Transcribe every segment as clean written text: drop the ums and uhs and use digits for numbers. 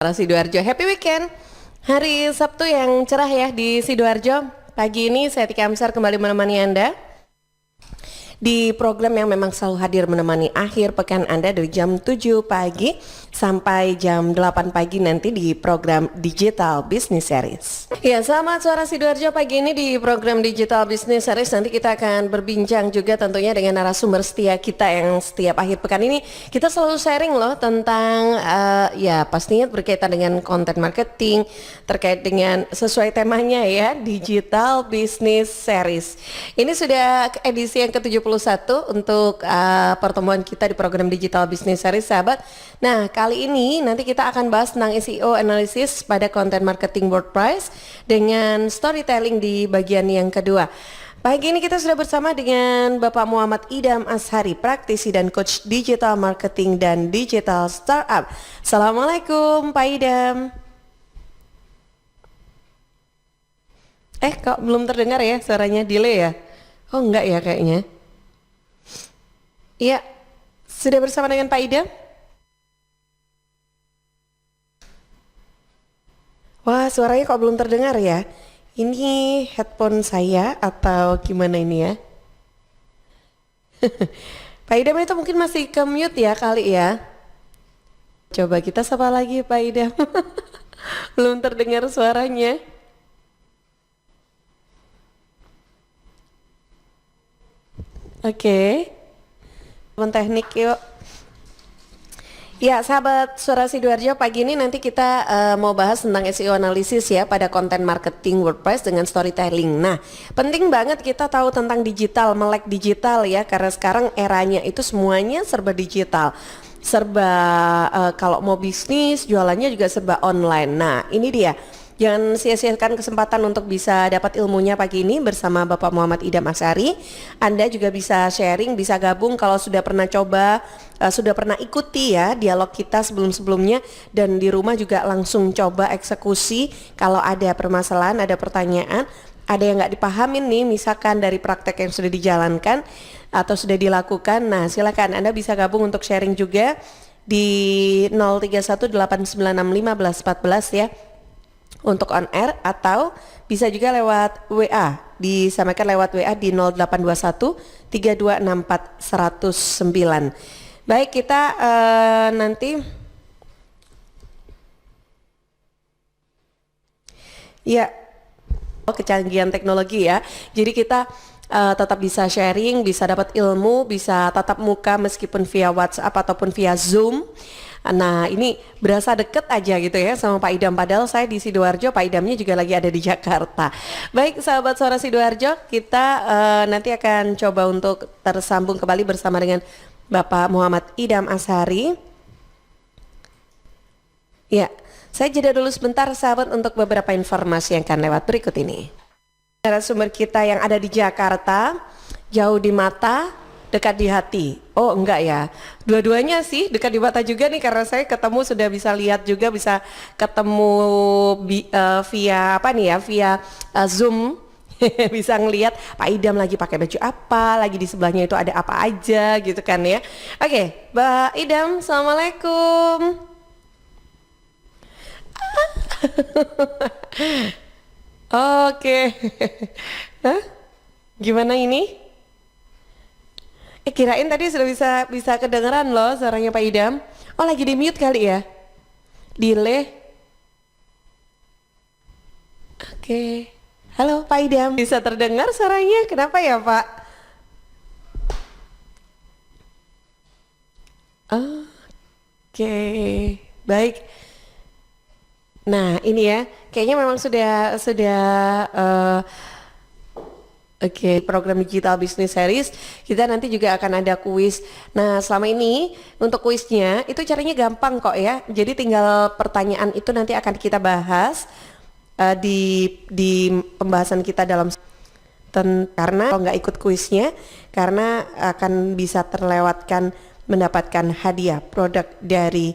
Para Sidoarjo, happy weekend. Hari Sabtu yang cerah ya di Sidoarjo. Pagi ini saya Tika Amsar kembali menemani Anda di program yang memang selalu hadir menemani akhir pekan Anda dari jam 7 pagi sampai jam 8 pagi nanti di program Digital Business Series. Ya, selamat suara Sidoarjo pagi ini di program Digital Business Series. Nanti kita akan berbincang juga tentunya dengan narasumber setia kita yang setiap akhir pekan ini kita selalu sharing loh tentang ya pastinya berkaitan dengan content marketing, terkait dengan sesuai temanya ya, Digital Business Series. Ini sudah edisi yang ke-71 untuk pertemuan kita di program Digital Business Series, sahabat. Nah, kali ini nanti kita akan bahas tentang SEO analysis pada content marketing WordPress dengan storytelling di bagian yang kedua. Pagi ini kita sudah bersama dengan Bapak Muhammad Idam Ashari, praktisi dan coach digital marketing dan digital startup. Assalamualaikum Pak Idam. Kok belum terdengar ya suaranya, delay ya? Oh enggak ya kayaknya. Iya, sudah bersama dengan Pak Idam? Wah, suaranya kok belum terdengar ya? Ini headphone saya atau gimana ini ya? Pak Idam itu mungkin masih ke mute ya kali ya? Coba kita sapa lagi Pak Idam. Belum terdengar suaranya. Oke. Teman teknik yuk. Ya, sahabat Suara Sidoarjo, pagi ini nanti kita mau bahas tentang SEO analisis ya pada konten marketing WordPress dengan storytelling. Nah, penting banget kita tahu tentang digital, melek digital ya, karena sekarang eranya itu semuanya serba digital. Serba kalau mau bisnis, jualannya juga serba online. Nah, ini dia. Jangan sia-siakan kesempatan untuk bisa dapat ilmunya pagi ini bersama Bapak Muhammad Idam Ashari. Anda juga bisa sharing, bisa gabung kalau sudah pernah coba, sudah pernah ikuti ya dialog kita sebelum-sebelumnya, dan di rumah juga langsung coba eksekusi kalau ada permasalahan, ada pertanyaan, ada yang nggak dipahamin nih misalkan dari praktek yang sudah dijalankan atau sudah dilakukan. Nah, silakan Anda bisa gabung untuk sharing juga di 0318961514 ya, untuk on air, atau bisa juga lewat WA, disampaikan lewat WA di 0821 3264 109. Baik, kita nanti ya kecanggihan teknologi ya. Jadi kita tetap bisa sharing, bisa dapat ilmu, bisa tatap muka meskipun via WhatsApp ataupun via Zoom. Nah, ini berasa deket aja gitu ya sama Pak Idam, padahal saya di Sidoarjo, Pak Idamnya juga lagi ada di Jakarta. Baik, sahabat Suara Sidoarjo, kita nanti akan coba untuk tersambung kembali bersama dengan Bapak Muhammad Idam Ashari. Ya, saya jeda dulu sebentar sahabat untuk beberapa informasi yang akan lewat berikut ini. Narasumber kita yang ada di Jakarta, jauh di mata, dekat di hati. Oh enggak ya, dua-duanya sih dekat di mata juga nih, karena saya ketemu sudah bisa lihat juga, bisa ketemu via apa nih ya, via Zoom. Bisa ngelihat Pak Idam lagi pakai baju apa, lagi di sebelahnya itu ada apa aja gitu kan ya. Oke, Mbak Idam, Assalamualaikum. Oke. Hah? Gimana ini? Kirain tadi sudah bisa kedengeran loh suaranya Pak Idam. Oh, lagi di mute kali ya? Delay. Oke. Halo Pak Idam, bisa terdengar suaranya? Kenapa ya Pak? Oke, baik. Nah, ini ya, kayaknya memang sudah Oke, program Digital Business Series, kita nanti juga akan ada kuis. Nah, selama ini untuk kuisnya itu caranya gampang kok ya. Jadi tinggal pertanyaan itu nanti akan kita bahas di pembahasan kita dalam karena kalau nggak ikut kuisnya, karena akan bisa terlewatkan mendapatkan hadiah produk dari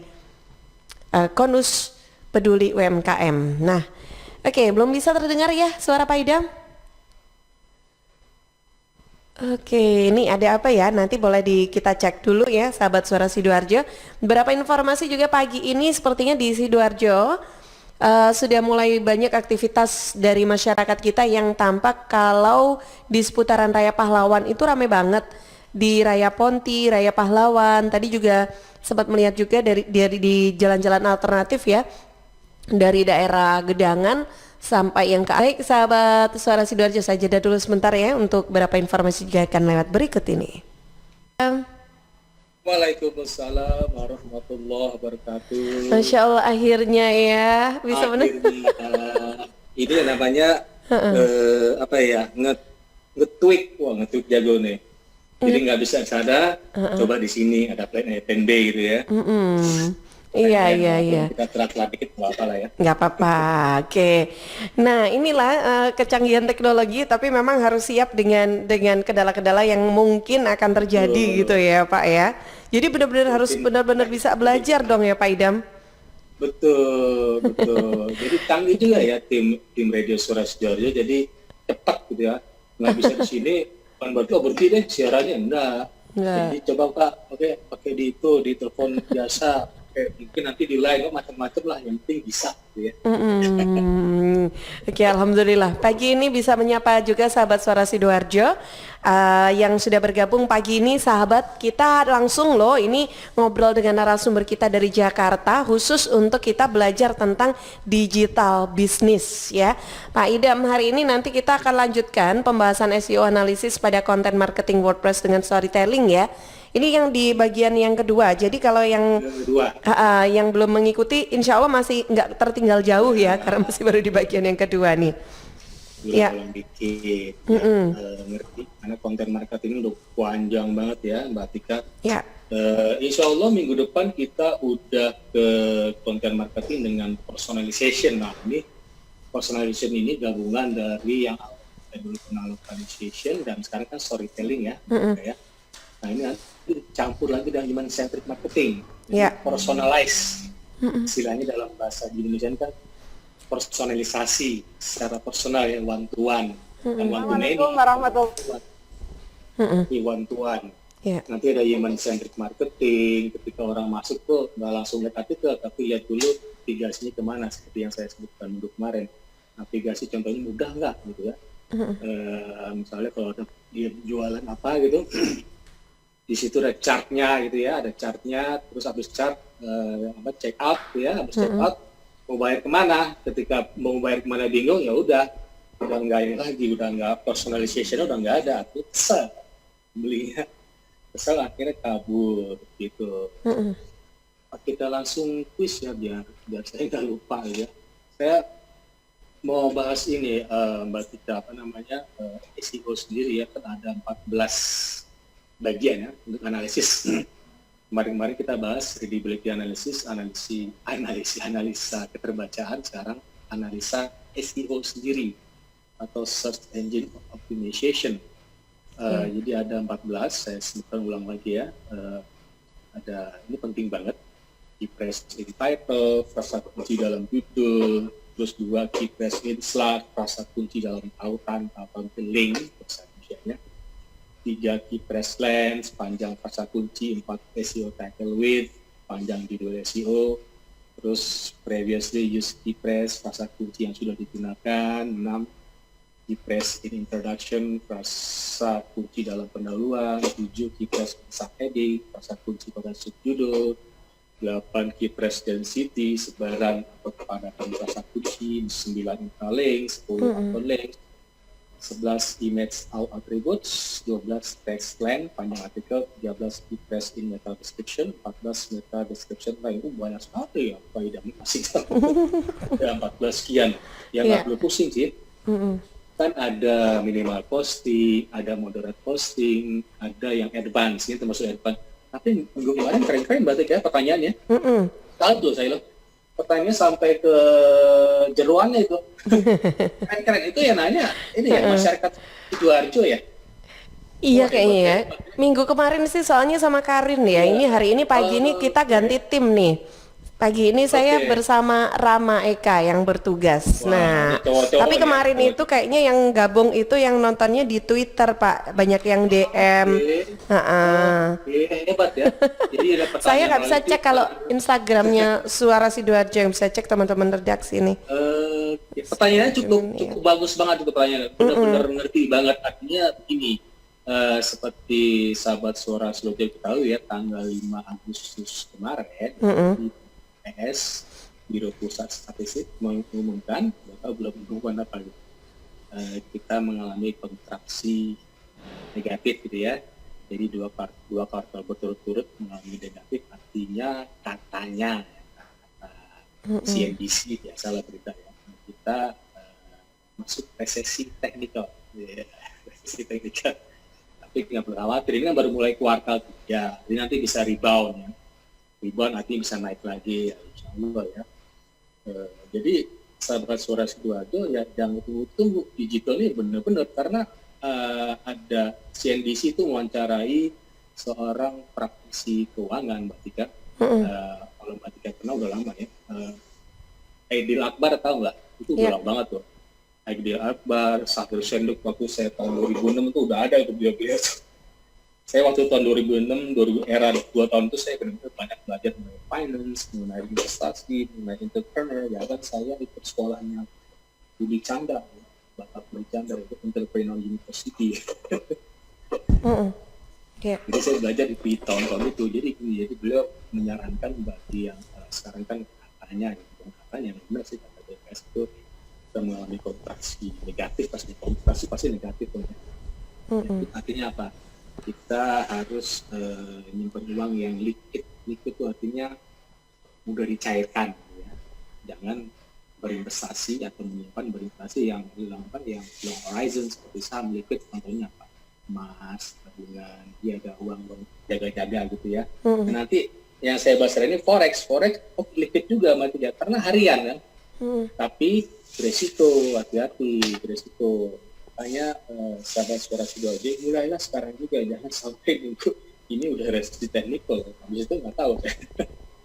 Konus Peduli UMKM. Nah, oke, belum bisa terdengar ya suara Pak Idam? Oke, ini ada apa ya? Nanti boleh kita cek dulu ya, sahabat Suara Sidoarjo. Beberapa informasi juga pagi ini sepertinya di Sidoarjo sudah mulai banyak aktivitas dari masyarakat kita yang tampak kalau di seputaran Raya Pahlawan itu ramai banget. Di Raya Ponti, Raya Pahlawan, tadi juga sempat melihat juga dari di jalan-jalan alternatif ya, dari daerah Gedangan sampai yang ke baik sahabat Suara Sidoarjo, saya jeda dulu sebentar ya untuk beberapa informasi juga akan lewat berikut ini. Waalaikumsalam warahmatullahi wabarakatuh. Masya Allah akhirnya ya bisa Akhirnya ini yang namanya apa ya, nge-tweak, wah nge-tweak jago nih. Jadi nggak bisa sana, coba di sini ada plan A, plan B gitu ya. Iya. Kita telat dikit nggak apa lah ya. Nggak apa-apa, oke. Nah inilah kecanggihan teknologi, tapi memang harus siap dengan kendala-kendala yang mungkin akan terjadi gitu ya Pak ya. Jadi benar-benar harus benar-benar bisa belajar dong ya Pak Idam. Betul. Jadi canggih juga ya tim Radio Suara Sidoarjo. Jadi cepat gitu ya. Nggak bisa di sini, bukan berarti berhenti deh siarannya, enggak. Jadi coba Pak, oke, pakai di telepon biasa. Mungkin nanti di line macam-macam lah, yang penting bisa gitu ya. Oke, alhamdulillah. Pagi ini bisa menyapa juga sahabat Suara Sidoarjo yang sudah bergabung pagi ini. Sahabat kita langsung loh ini ngobrol dengan narasumber kita dari Jakarta khusus untuk kita belajar tentang digital business ya. Pak Idam, hari ini nanti kita akan lanjutkan pembahasan SEO analisis pada konten marketing WordPress dengan storytelling ya. Ini yang di bagian yang kedua. Jadi kalau yang belum mengikuti, insya Allah masih nggak tertinggal jauh ya, karena masih baru di bagian yang kedua nih. Ya. Dikit, ngerti. Karena konten marketing udah panjang banget ya, Mbak Tika. Ya. Insya Allah minggu depan kita udah ke konten marketing dengan personalization. Nah ini personalization ini gabungan dari yang awalnya dulu kenal localization dan sekarang kan storytelling ya. Ya. Nah ini campur lagi dengan human centric marketing, personalize, istilahnya dalam bahasa Indonesia kan personalisasi secara personal ya, one to one. Dan one to many, one to one. Nanti ada human centric marketing, ketika orang masuk tuh nggak langsung lihat artikel, tapi lihat dulu navigasinya kemana, seperti yang saya sebutkan minggu kemarin. Navigasi contohnya mudah nggak gitu ya. Misalnya kalau ada dia jualan apa gitu, di situ ada chartnya gitu ya, terus habis chart check out ya, habis check out mau bayar kemana, ketika mau bayar kemana bingung, ya udah nggak ini lagi, udah nggak personalization, udah nggak ada, aku kesel belinya, akhirnya kabur gitu. Kita langsung quiz ya biar saya nggak lupa ya. Saya mau bahas ini Mbak Tita, SEO sendiri ya, kan ada 14 bagian ya untuk analisis. Kemarin kita bahas readability analysis, analisa keterbacaan, sekarang analisa SEO sendiri atau search engine optimization. Jadi ada 14, saya sebutkan ulang lagi ya. Ada, ini penting banget, key phrase in title, frasa kunci dalam judul, terus 2 key phrase in slide, frasa kunci dalam tautan atau link, bahasa Indonesia-nya. 3 key press lens, panjang frasa kunci, 4 SEO title width, panjang judul SEO, terus previously used key press, frasa kunci yang sudah digunakan, 6 key press in introduction, frasa kunci dalam pendahuluan, 7 key press subheading, frasa kunci pada subjudul, 8 key press density, sebaran atau kepadatan frasa kunci, 9 intralinks, 10 hyperlinks, 11 image attributes, 12 text length, panjang artikel, 13 key press in meta description, 14 meta description. Nah itu banyak sekali ya, Pak Idam masih ada 14 sekian. Yang nggak perlu pusing sih. Kan ada minimal posting, ada moderate posting, ada yang advance, ini termasuk advance. Tapi minggu kemarin keren-keren berarti ya pertanyaannya. Tahu tuh saya loh. Pertanyaannya sampai ke jeruannya itu. Keren itu ya nanya, ini ya masyarakat Sidoarjo ya? Iya kayaknya ya. Minggu kemarin sih soalnya sama Karin ya. Ini hari ini pagi ini kita ganti tim nih. Pagi ini saya Oke. bersama Rama Eka yang bertugas. Wah, ini Nah, cowok-cowok tapi nih ya. kemarin itu kayaknya yang gabung itu yang nontonnya di Twitter, Pak. Banyak yang DM. Oke. Heeh. Oke, hebat ya. Jadi ada Saya pertanyaan nggak bisa melalui cek kalau Twitter. Instagramnya Suara Sidoarjo, yang bisa cek teman-teman redaksi ini. Ya, pertanyaannya cukup Iya. cukup bagus banget itu pertanyaannya. Benar-benar ngerti banget. Artinya begini, seperti sahabat suara Sidoarjo ketahui ya, tanggal 5 Agustus kemarin, di PS Biro Pusat Statistik mengumumkan, Bapak belum mengumumkan apa gitu. Kita mengalami kontraksi negatif gitu ya. Jadi dua kuartal berturut-turut mengalami negatif, artinya katanya kata CNBC biasalah berita ya, kita masuk resesi teknikal, ya, resesi teknikal. Tapi nggak perlu khawatir, ini kan baru mulai kuartal 3, jadi nanti bisa rebound ya. Rebound nanti bisa naik lagi, insya Allah ya. Jadi sahabat suara Sidoarjo ya jangan tunggu-tunggu, digital ini benar-benar karena ada CNBC itu mewawancarai seorang praktisi keuangan, Mbak Tika. Kalau Mbak Tika kenal udah lama ya. Aidil Akbar tahu nggak? Itu udah lama banget tuh. Aidil Akbar, Sahir Senduk waktu saya tahun 2006 itu udah ada itu beliau-beliau. Saya waktu tahun 2006, era 2 tahun itu saya benar-benar banyak belajar mengenai finance, mengenai investasi, mengenai entrepreneur. Ya kan saya ikut sekolahnya Budi Chandra, Bapak Budi Chandra itu Entrepreneur University. Jadi saya belajar di tahun-tahun itu. Jadi beliau menyarankan bagi yang sekarang kan katanya yang benar sih kata BPS itu kita mengalami kontraksi negatif, pasti negatif. Artinya apa? Kita harus menyimpan uang yang liquid itu artinya mudah dicairkan ya. Jangan berinvestasi atau berinvestasi yang long horizon seperti saham liquid, contohnya apa, emas, tabungan, dia ada uang jaga-jaga gitu ya. Nanti yang saya bahas ini forex liquid juga mati ya, karena harian kan, tapi beresiko, hati-hati beresiko. Makanya sahabat suara Sidoarjo mulailah sekarang juga, jangan sampai nunggu ini udah resesi teknikal, habis itu nggak tahu.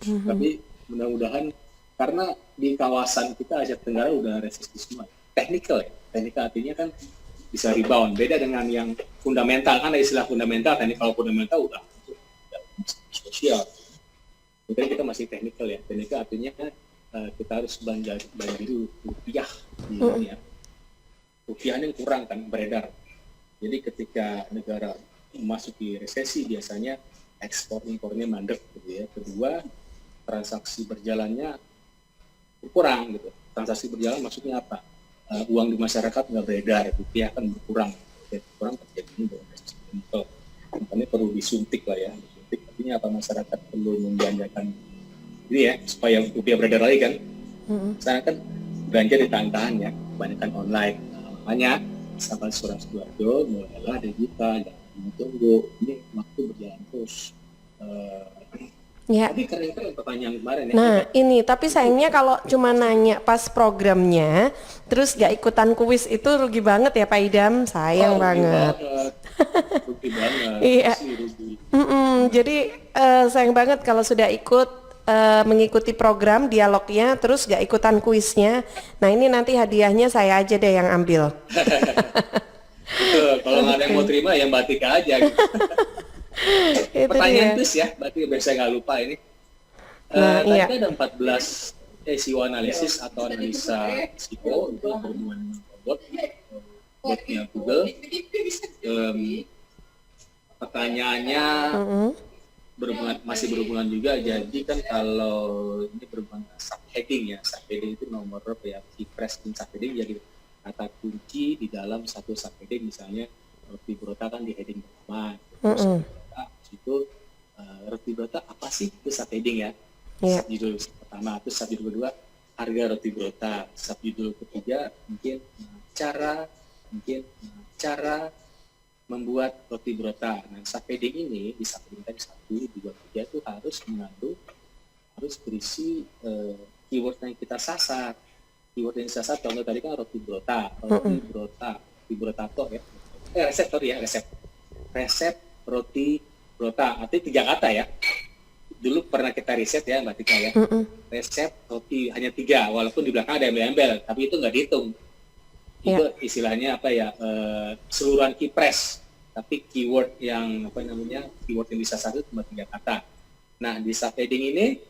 Tapi mudah-mudahan karena di kawasan kita Asia Tenggara udah resesi semua, teknikal ya, teknikal artinya kan bisa rebound, beda dengan yang fundamental, kan ada istilah fundamental, teknikal fundamental udah sosial. Mungkin kita masih teknikal ya, teknikal artinya kita harus banjir rupiah di dunia. Rupiah ini kurang kan beredar. Jadi ketika negara memasuki resesi biasanya ekspor impornya mandek gitu ya. Kedua, transaksi berjalannya berkurang gitu. Transaksi berjalan maksudnya apa? Uang di masyarakat nggak beredar, rupiah kan berkurang. Berkurang terjadi dengan resesi teknikal. Makanya perlu disuntik lah ya. Disuntik artinya apa? Masyarakat perlu membelanjakan ini ya supaya rupiah beredar lagi kan. Sekarang kan belanja ditahan-tahan ya, kebanyakan online. Makanya sahabat suara Sidoarjo mulailah digital, jangan tunggu, ini waktu berjalan terus. Ya. Tapi keren-keren pertanyaan kemarin ya. Nah ini, tapi sayangnya kalau cuma nanya pas programnya, terus gak ikutan kuis itu rugi banget ya Pak Idam, sayang banget. Rugi banget. Iya. Rugi. Jadi sayang banget kalau sudah ikut mengikuti program dialognya terus gak ikutan kuisnya. Nah ini nanti hadiahnya saya aja deh yang ambil. Betul, kalau nggak ada yang mau terima ya Mbak Tika aja gitu. Pertanyaan kuis ya, berarti biar saya nggak lupa ini. Tadi ada 14 SEO analisis atau analisa SEO itu berhubungan dengan botnya Google. Pertanyaannya masih berhubungan juga, jadi kan kalau ini berhubungan subheading ya, subheading itu nomor berapa ya, keyphrase di subheading, jadi kata kunci di dalam satu subheading, misalnya roti brota kan di heading pertama, terus itu roti brota apa sih, itu subheading ya, subjudul pertama, terus subjudul kedua harga roti brota, subjudul ketiga mungkin cara membuat roti brota. Nah, subheading ini di subheading tadi 1, 2, 3 itu harus berisi keyword yang kita sasar. Keyword yang sasar contoh tadi kan roti brotato ya. Resep roti brota. Artinya 3 kata ya. dulu pernah kita riset ya Mbak Tika ya, resep roti hanya 3, walaupun di belakang ada embel-embel, tapi itu nggak dihitung. Itu istilahnya apa ya, keseluruhan key press, tapi keyword yang keyword yang disasar itu cuma 3 kata. Nah di subheading ini,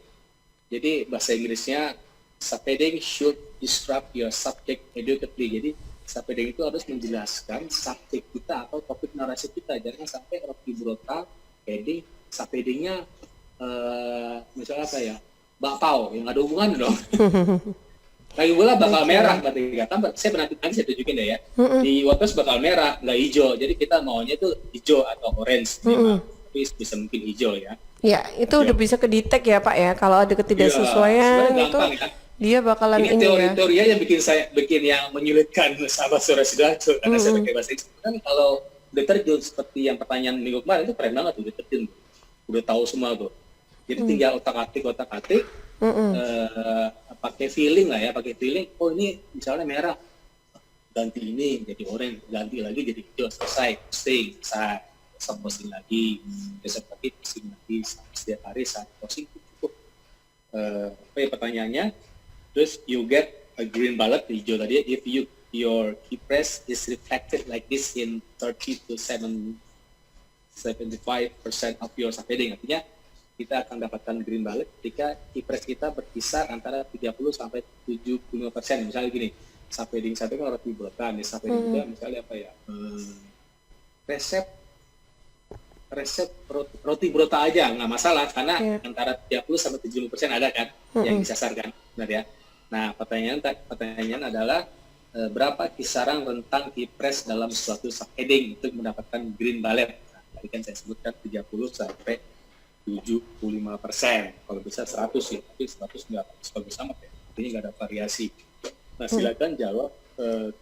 jadi bahasa Inggrisnya subheading should describe your subject adequately. Jadi subheading itu harus menjelaskan subjek kita atau topik narasi kita. Jangan sampai roti brota heading subheadingnya misalnya apa ya, bakpao yang ada hubungan dong. Lagi pula bakal merah berarti kan, saya pernah nanti saya tunjukin deh ya. Di WordPress bakal merah, nggak hijau. Jadi kita maunya itu hijau atau orange, tapi bisa mungkin hijau ya. Ya, itu udah bisa kedetek ya Pak ya. Kalau ada ketidaksesuaian itu gampang, kan? dia bakalan ini teori yang bikin yang menyulitkan sahabat Suara Sidoarjo karena saya pakai bahasa Inggris. Kan kalau udah terjun seperti yang pertanyaan minggu kemarin itu keren banget, udah terjun, udah tahu semua tuh. Jadi tinggal otak-atik pakai feeling lah ya, pakai feeling. Oh ini misalnya merah, ganti ini jadi orange, ganti lagi jadi hijau, selesai, posting lagi, besok lagi posting lagi, setiap hari saat posting cukup. Pertanyaannya, terus you get a green ballot, hijau tadi, if your key press is reflected like this in 30 to 75% of your subheading, artinya kita akan dapatkan green ballot ketika key press kita berkisar antara 30 sampai 75%. Misalnya gini, subheading satu kan roti brota, nih subheading juga misalnya apa ya, resep roti brota aja nggak masalah karena antara 30 sampai 70% ada kan yang disasarkan, benar ya. Nah pertanyaan adalah berapa kisaran rentang key press dalam suatu subheading untuk mendapatkan green ballot. Nah, tadi kan saya sebutkan 30 sampai 75%, kalau bisa 100 ya, tapi 100 nggak bagus amat ya, artinya nggak ada variasi. Nah silakan jawab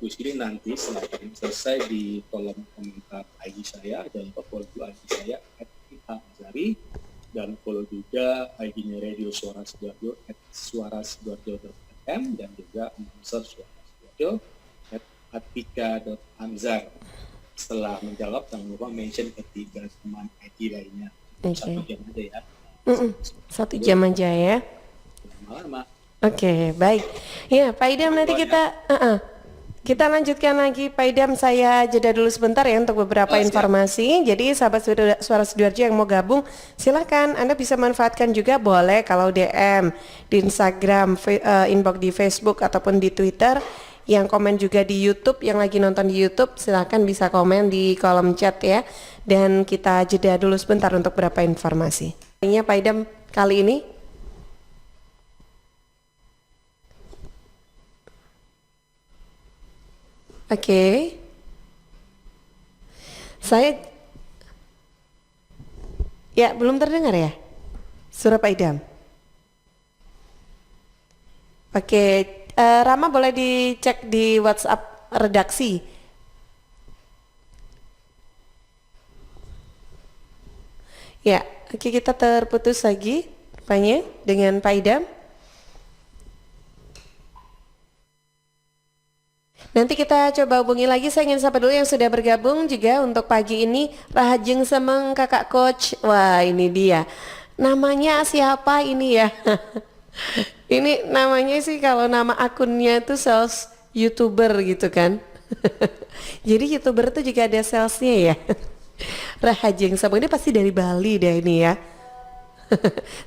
kuis ini nanti setelah selesai di kolom komentar IG saya, jangan lupa follow IG saya @ita_azari dan follow juga IG-nya Radio Suara Sidoarjo @suarasidoarjo.fm dan juga announcer Suara Sidoarjo @atika.anzar. Setelah menjawab jangan lupa mention ketiga teman IG lainnya. 1 jam aja ya. 1 jam aja ya. Lama-lama. Oke, baik. Ya, Pak Idam nanti kita lanjutkan lagi. Pak Idam, saya jeda dulu sebentar ya untuk beberapa informasi. Jadi sahabat Suara Sidoarjo yang mau gabung, silakan Anda bisa manfaatkan juga, boleh kalau DM di Instagram, inbox di Facebook ataupun di Twitter. Yang komen juga di YouTube, yang lagi nonton di YouTube silakan bisa komen di kolom chat ya. Dan kita jeda dulu sebentar untuk beberapa informasi. Ini Pak Idam kali ini. Oke. Saya ya belum terdengar ya suara Pak Idam. Oke. Rama boleh dicek di WhatsApp redaksi. Ya, oke, kita terputus lagi rupanya dengan Pak Idam. Nanti kita coba hubungi lagi. Saya ingin sapa dulu yang sudah bergabung juga untuk pagi ini. Rahajeng Semeng Kakak Coach. Wah, ini dia. Namanya siapa ini ya? Ini namanya sih kalau nama akunnya itu sales YouTuber gitu kan. Jadi YouTuber itu juga ada salesnya ya. Rahajeng Sabung ini pasti dari Bali deh ini ya.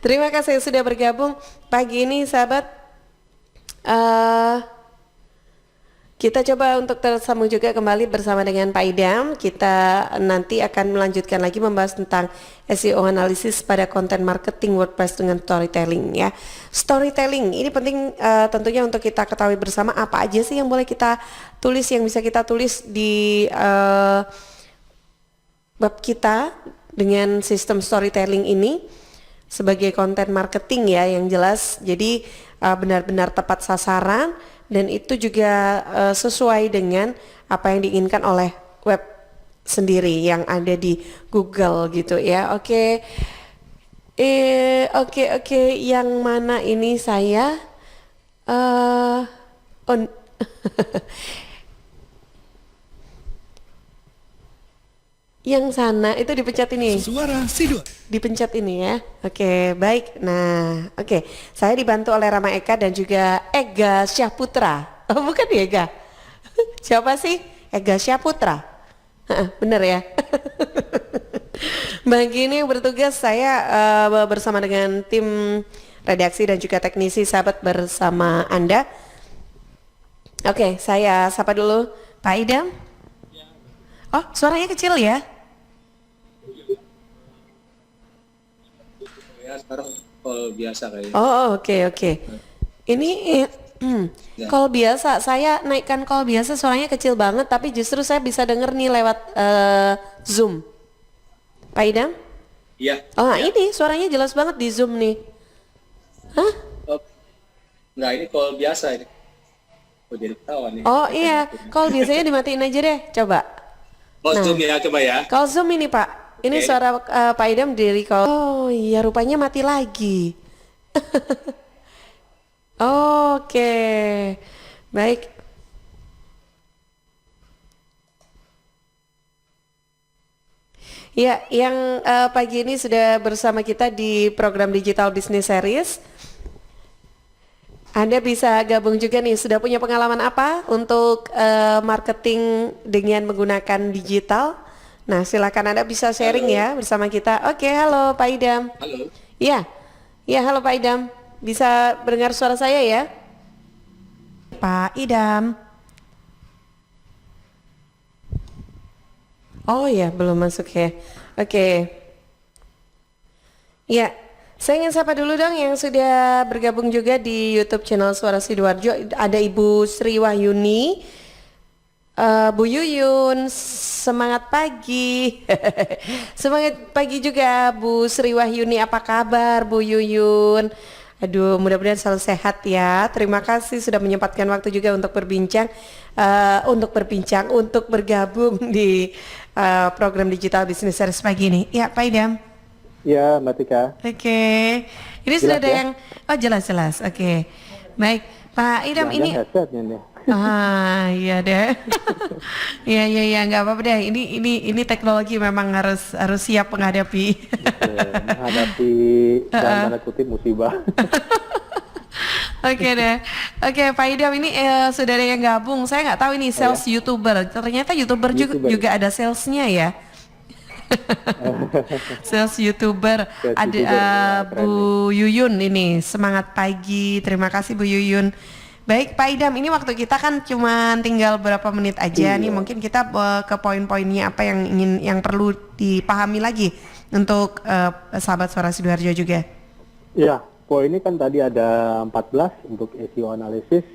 Terima kasih sudah bergabung pagi ini sahabat. Kita coba untuk tersambung juga kembali bersama dengan Pak Idam. Kita nanti akan melanjutkan lagi membahas tentang SEO analisis pada konten marketing WordPress dengan storytelling ya. Storytelling ini penting tentunya untuk kita ketahui bersama apa aja sih yang boleh kita tulis, yang bisa kita tulis di web kita dengan sistem storytelling ini sebagai konten marketing ya yang jelas. Jadi benar-benar tepat sasaran. Dan itu juga sesuai dengan apa yang diinginkan oleh web sendiri yang ada di Google gitu ya. Oke. Yang mana ini saya? Yang sana itu dipencet ini. Suara Sidoarjo. Dipencet ini ya. Oke, baik. Nah, oke. Saya dibantu oleh Rama Eka dan juga Ega Syahputra. Oh, bukan ya, Ega? Siapa sih? Ega Syahputra. Bener ya? Bagi ini yang bertugas saya bersama dengan tim redaksi dan juga teknisi sahabat bersama Anda. Oke, saya sapa dulu Pak Idam. Oh, suaranya kecil ya? Ya sekarang call biasa kayaknya. Oh, oke. Ini call biasa, saya naikkan call biasa suaranya kecil banget, tapi justru saya bisa denger nih lewat Zoom. Pak Idam? Iya. Oh, ya. ini suaranya jelas banget di Zoom nih. Hah? Oh, enggak, ini call biasa ini. Oh, jadi ketahuan nih. Oh iya, call biasanya dimatiin aja deh, coba. Oh, Nah. Zoom ya, coba ya. Call Zoom ini Pak, ini Oke. suara Pak Idam dari call. Oh iya, rupanya mati lagi. Oke, baik. Ya, yang pagi ini sudah bersama kita di program Digital Business Series. Anda bisa gabung juga nih, sudah punya pengalaman apa untuk marketing dengan menggunakan digital? Nah, silakan Anda bisa sharing ya bersama kita. Oke, halo Pak Idam. Halo. Ya, halo Pak Idam. Bisa mendengar suara saya ya? Pak Idam. Oh ya, belum masuk ya. Oke. Ya, saya ingin sapa dulu dong yang sudah bergabung juga di YouTube channel Suara Sidoarjo. Ada Ibu Sri Wahyuni, Bu Yuyun, semangat pagi. Semangat pagi juga Bu Sri Wahyuni, apa kabar Bu Yuyun? Aduh, mudah-mudahan selalu sehat ya. Terima kasih sudah menyempatkan waktu juga untuk berbincang, untuk bergabung di program Digital Business Series pagi ini. Ya, Pak Idam. Ya, Mbak Tika. Oke, ini Jelas sudah ada ya? yang, oh jelas. Oke, baik, Pak Idam Jangan ini. headsetnya nih. Iya deh. Iya, nggak apa-apa deh. Ini teknologi memang harus siap menghadapi. Menghadapi dalam tanda kutip musibah. Oke deh. Oke, Pak Idam ini sudah ada yang gabung. Saya nggak tahu ini sales YouTuber. Ternyata YouTuber juga ada salesnya ya. Sales YouTuber. Sales Ada YouTuber, ya, keren Bu Yuyun ini. Semangat pagi. Terima kasih Bu Yuyun. Baik Pak Idam, ini waktu kita kan cuma tinggal berapa menit aja nih, mungkin kita ke poin-poinnya apa yang perlu dipahami lagi untuk sahabat Suara Sidoarjo juga. Ya, poinnya kan tadi ada 14 untuk SEO analisis.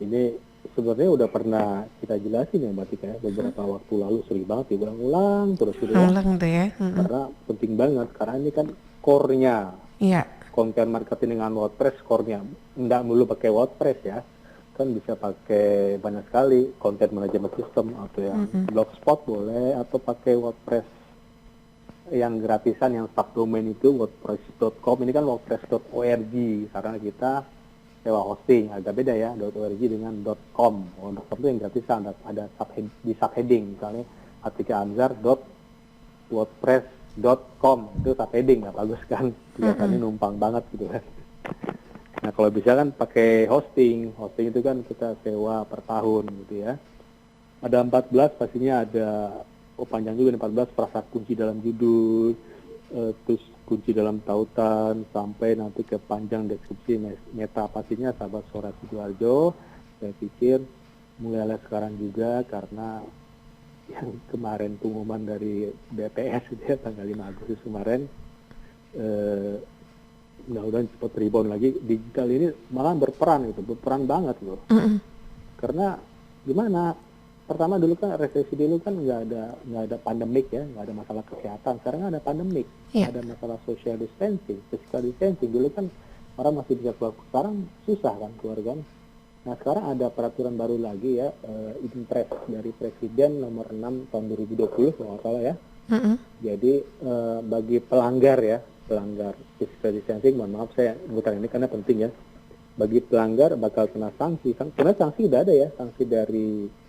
Ini sebenarnya udah pernah kita jelasin ya Mbak Tika ya, beberapa waktu lalu, sering banget diulang-ulang terus gitu ya. Ulang tuh ya. Karena penting banget, karena ini kan core-nya. Iya. Konten marketing dengan WordPress, core-nya nggak melulu pakai WordPress ya, kan bisa pakai banyak sekali content management system atau yang Blogspot boleh, atau pakai WordPress yang gratisan yang subdomain itu wordpress.com. Ini kan wordpress.org karena kita sewa hosting, agak beda ya .org dengan .com. .com itu yang gratisan, ada di subheading misalnya Atika Anzar .wordpress.com, itu subheading, nggak bagus kan, kelihatannya numpang banget gitu kan. Nah kalau bisa kan pakai hosting itu kan kita sewa per tahun gitu ya. Ada 14 pastinya, ada panjang juga nih 14, perasa kunci dalam judul, terus kunci dalam tautan, sampai nanti ke panjang deskripsi meta. Pastinya sahabat Suara Sidoarjo, saya pikir mulai sekarang juga, karena yang kemarin pengumuman dari BPS gitu ya, tanggal 5 Agustus kemarin, mudah-mudahan cepat rebound lagi. Digital ini malah berperan banget loh. Karena gimana? Pertama dulu kan resesi dulu kan nggak ada pandemik ya, nggak ada masalah kesehatan. Sekarang ada pandemik, ada masalah social distancing, physical distancing. Dulu kan orang masih bisa keluar, sekarang susah kan keluar kan. Nah sekarang ada peraturan baru lagi ya, impres dari Presiden nomor 6 tahun 2020 kalau nggak salah ya. Jadi bagi pelanggar physical distancing, mohon maaf saya mengutarakan ini karena penting ya. Bagi pelanggar bakal kena sanksi. Karena sanksi udah ada ya, sanksi dari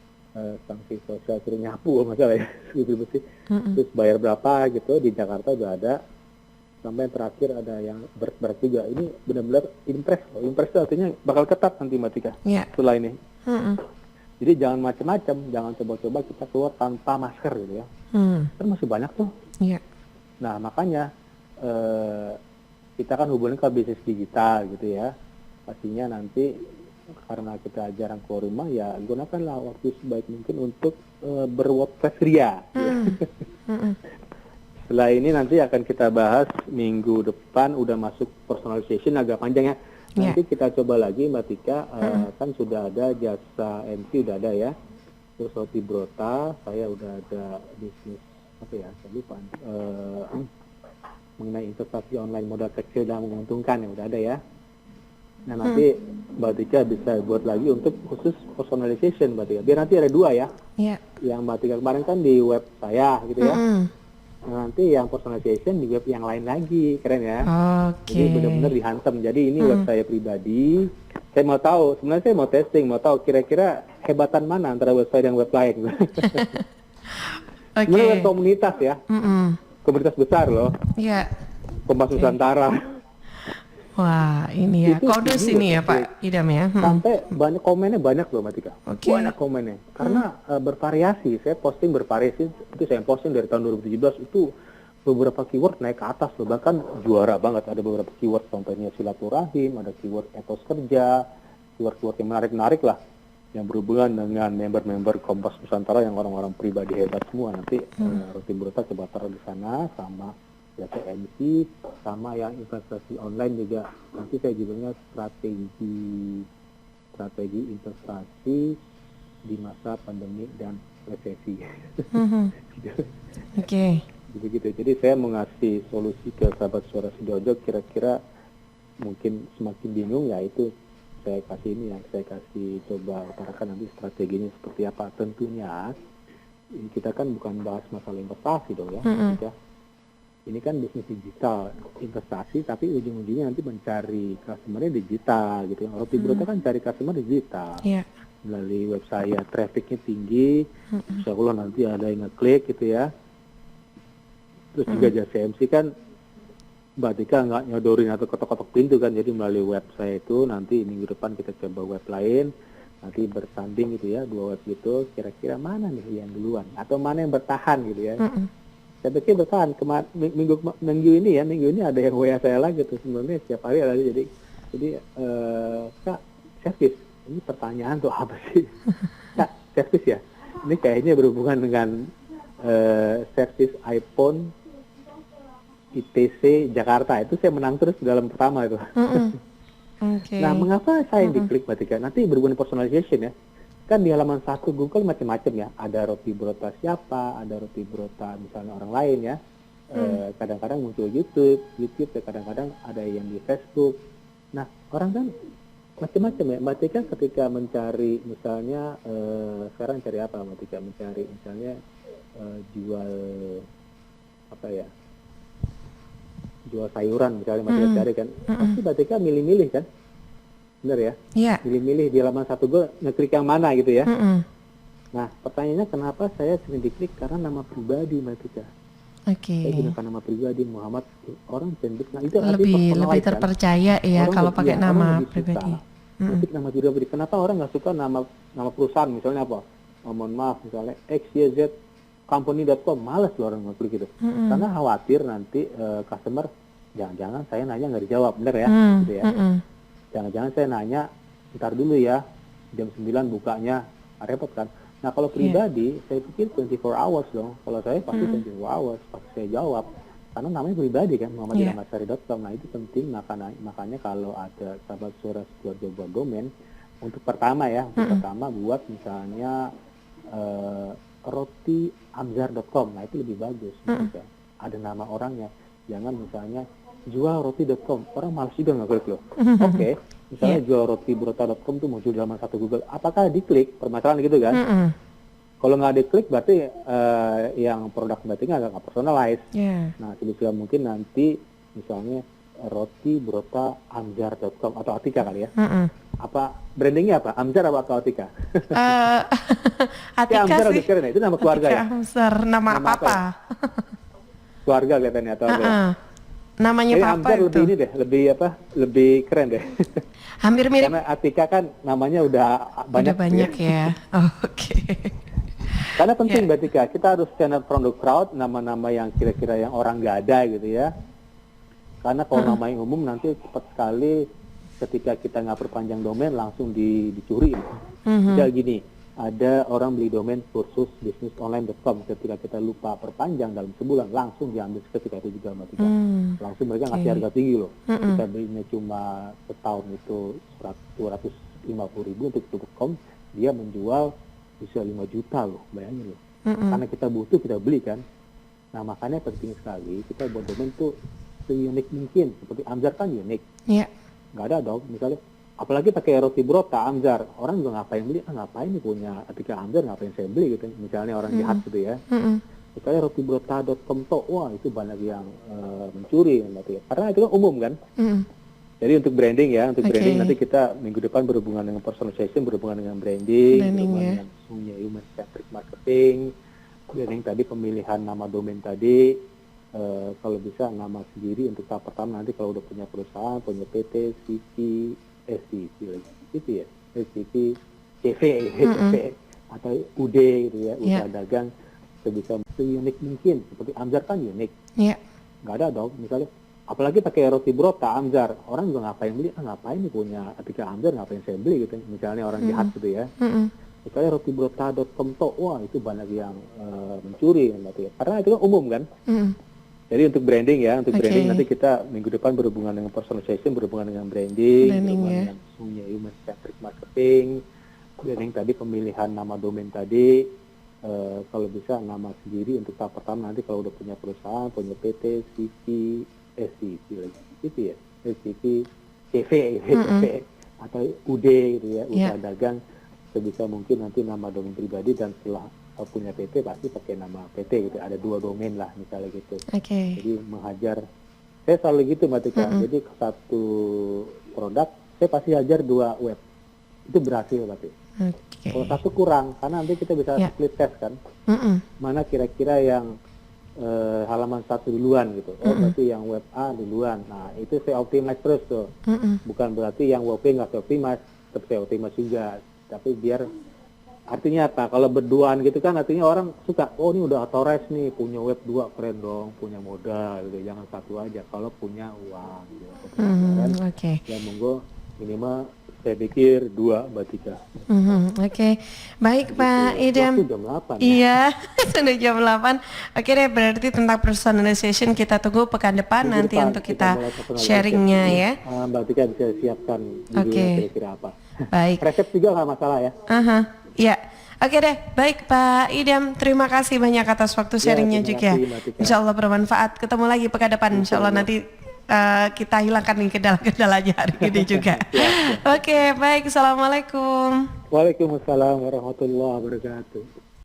sanksi sosial suruh nyapu masalah ya, bersih. Terus bayar berapa gitu, di Jakarta udah ada. Sampai yang terakhir ada yang berat juga. Ini benar-benar impres. Impres itu artinya bakal ketat nanti Mbak Tika. Setelah ini. Jadi jangan macam-macam, jangan coba-coba kita keluar tanpa masker gitu ya. Kan masih banyak tuh. Nah makanya kita kan hubungan ke bisnis digital gitu ya. Pastinya nanti karena kita jarang keluar rumah ya gunakanlah waktu sebaik mungkin untuk berwordpress ria. Setelah ini nanti akan kita bahas minggu depan, udah masuk personalization agak panjang ya. Nanti kita coba lagi Mbak Tika, kan sudah ada jasa MC udah ada ya. Terus Roti Brota, saya udah ada bisnis apa ya, saya lupa. Mengenai investasi online modal kecil dan menguntungkan ya udah ada ya. Nah nanti Mbak Tika bisa buat lagi untuk khusus personalization Mbak Tika. Biar nanti ada 2 ya. Yang Mbak Tika kemarin kan di web saya gitu ya. Nanti yang personalization di web yang lain lagi, keren ya. Jadi benar-benar dihantam. Jadi ini web saya pribadi. Saya mau tahu, sebenarnya saya mau testing, mau tahu kira-kira hebatan mana antara web saya dan web lain. Sebenarnya komunitas ya, komunitas besar loh. Kompas Nusantara. Wah, ini ya, kode sini ya Pak Idam ya. Sampai banyak komennya banyak loh Mbak Tika. Banyak komennya. Karena bervariasi, saya posting bervariasi. Itu saya posting dari tahun 2017 itu beberapa keyword naik ke atas loh. Bahkan juara banget. Ada beberapa keyword contohnya silaturahim, ada keyword etos kerja, keyword-keyword yang menarik-menarik lah. Yang berhubungan dengan member-member Kompas Nusantara yang orang-orang pribadi hebat semua. Nanti Roti Brota coba taruh di sana sama jasa MC, sama yang investasi online juga. Nanti saya judulnya strategi investasi di masa pandemi dan resesi. Gitu. Jadi saya mau ngasih solusi ke sahabat Suara Sidoarjo, kira-kira mungkin semakin bingung ya itu saya kasih ini yang saya kasih coba utarakan nanti strateginya seperti apa. Tentunya kita kan bukan bahas masalah investasi dong ya. Ini kan bisnis digital, investasi, tapi ujung-ujungnya nanti mencari customer-nya digital gitu. Roti Brota kan cari customer digital. Melalui web saya, traffic-nya tinggi, insya Allah nanti ada yang ngeklik gitu ya. Terus juga jasa MC kan, Mbak Tika nggak nyodorin atau ketok-ketok pintu kan, jadi melalui web saya itu nanti minggu depan kita coba web lain, nanti bersanding gitu ya, 2 web gitu, kira-kira mana nih yang duluan, atau mana yang bertahan gitu ya. Saya pikir bertahan minggu ini ada yang WA saya lagi tuh sebenarnya setiap hari ada, jadi Kak servis ini pertanyaan tuh apa sih? Kak servis ya ini kayaknya berhubungan dengan servis iPhone ITC Jakarta, itu saya menang terus di dalam pertama itu. Nah mengapa saya yang diklik Mbak Tika? Nanti berhubungan personalization ya. Kan di halaman 1 Google macam-macam ya, ada Roti Brota siapa, ada Roti Brota misalnya orang lain ya, kadang-kadang muncul YouTube ya, kadang-kadang ada yang di Facebook. Nah orang kan macam-macam ya, Mbak Tika ketika mencari misalnya, sekarang cari apa Mbak Tika, mencari misalnya jual apa ya, jual sayuran misalnya Mbak Tika cari kan, pasti Mbak Tika milih-milih kan. Bener ya? Milih-milih di halaman 1 gue ngeklik yang mana gitu ya. Nah pertanyaannya kenapa saya sering diklik, karena nama pribadi Mbak Tika. Saya gunakan nama pribadi Muhammad, orang cenderung, nah itu lebih terpercaya ya kalau pakai nama pribadi. Ketik nama pribadi. Kenapa orang nggak suka nama perusahaan misalnya apa? Mohon maaf misalnya xyzcompany.com, malas loh orang ngeklik gitu. Karena khawatir nanti customer jangan-jangan saya nanya nggak dijawab, bener ya? Gitu ya. Jangan-jangan saya nanya, ntar dulu ya, jam 9 bukanya, repot kan. Nah kalau pribadi, saya pikir 24 hours dong. Kalau saya pasti 24 hours, pasti saya jawab. Karena namanya pribadi kan, muhammadilahmasyari.com. Nah itu penting, makanya kalau ada sahabat Suara Sidoarjo buat domain, untuk pertama ya, pertama buat misalnya rotiamzar.com. Nah itu lebih bagus. Ada nama orangnya, jangan misalnya jualroti.com, orang malas juga nggak klik loh. Oke, misalnya jualrotibrota.com tuh muncul di halaman 1 Google, apakah diklik? Permasalahan gitu kan. Kalau nggak diklik berarti yang produk berarti nggak personalize. Nah sebetulnya mungkin nanti misalnya rotibrota.amjar.com atau Atika kali ya. Apa brandingnya apa? Amjar atau Atika? Atika Amjar sih. lebih keren ya. Itu nama keluarga ya? Amsar, nama Nama apa papa. ya? Keluarga kelihatannya atau apa? Ya? Namanya Kayaknya papa Amjar itu. lebih ini deh, lebih keren deh. Hampir mirip. Karena Atika kan namanya udah banyak. Udah banyak ya. Oh, oke. Karena penting Ya. Mbak Tika, kita harus stand out from the crowd, nama-nama yang kira-kira yang orang nggak ada gitu ya. Karena kalau nama yang umum nanti cepat sekali ketika kita nggak perpanjang domain langsung dicuri. Misal gini, ada orang beli domain kursus bisnisonline.com, ketika kita lupa perpanjang dalam sebulan langsung diambil ketika itu juga Mbak Tika. Langsung mereka ngasih harga tinggi loh. Kita belinya cuma setahun itu 250.000 untuk .com, dia menjual bisa 5 juta loh, bayangin loh. Karena kita butuh, kita beli kan. Nah makanya penting sekali kita buat domain tuh seunik mungkin. Seperti Amjar kan unik, Iya. nggak ada dong. Misalnya, apalagi pakai rotibrota Amjar, orang juga ngapain beli? Ngapain nih punya Atika Amjar, ngapain saya beli gitu. Misalnya orang jahat gitu ya. Misalnya rotibrota.com tuh, wah itu banyak yang mencuri berarti ya. Karena itu kan umum kan. Jadi untuk branding ya, untuk branding nanti kita minggu depan berhubungan dengan personalization, berhubungan dengan branding berhubungan dengan human centric marketing, branding tadi pemilihan nama domain tadi, kalau bisa nama sendiri untuk tahap pertama, nanti kalau udah punya perusahaan, punya PT, CV, SCV gitu ya, SCV, CV, atau UD gitu ya, usaha dagang, sebisa seunik mungkin, seperti Amjar kan unik, nggak ada dong, misalnya apalagi pakai rotibrota Amjar, orang juga ngapain beli? Ngapain nih punya Atika Amjar, ngapain saya beli gitu. Misalnya orang jahat gitu ya. Misalnya rotibrota.com tuh, wah itu banyak yang mencuri berarti ya. Karena itu kan umum kan. Jadi untuk branding ya, untuk branding nanti kita minggu depan berhubungan dengan personalization, berhubungan dengan branding berhubungan dengan human centric marketing, branding tadi pemilihan nama domain tadi, kalau bisa nama sendiri untuk tahap pertama, nanti kalau udah punya perusahaan, punya PT, CV, SCV gitu ya, SCV, CV, atau UD gitu ya, usaha dagang, sebisa mungkin nanti nama domain pribadi, dan setelah punya PT pasti pakai nama PT gitu, ada 2 domain lah misalnya gitu. Jadi menghajar, saya selalu gitu Mbak Tika, jadi satu produk saya pasti hajar 2 web, itu berhasil berarti. Kalau satu kurang, karena nanti kita bisa split test kan, mana kira-kira yang halaman 1 duluan gitu, berarti yang web A duluan. Nah itu saya optimize terus tuh, bukan berarti yang web B nggak saya optimize, tetap saya optimize juga, tapi biar artinya apa, kalau berduaan gitu kan artinya orang suka, oh ini udah authorized nih, punya web 2 keren dong, punya modal gitu, jangan satu aja kalau punya uang gitu. Ya monggo minimal saya pikir 2 Mbak Tika. Baik Pak Idam. Waktu jam 8 ya. Iya, sudah jam 8. Oke deh, berarti tentang personalization kita tunggu pekan depan nanti untuk kita sharingnya ya. Mbak Tika bisa siapkan judulnya kira-kira apa. Baik. Resep juga nggak masalah ya. Iya. Oke deh, baik Pak Idam, terima kasih banyak atas waktu sharingnya juga. Insya Allah bermanfaat. Ketemu lagi pekan depan, insya Allah nanti kita hilangkan nih kendala-kendalanya hari ini juga. Oke, baik. Assalamualaikum. Waalaikumsalam warahmatullahi wabarakatuh.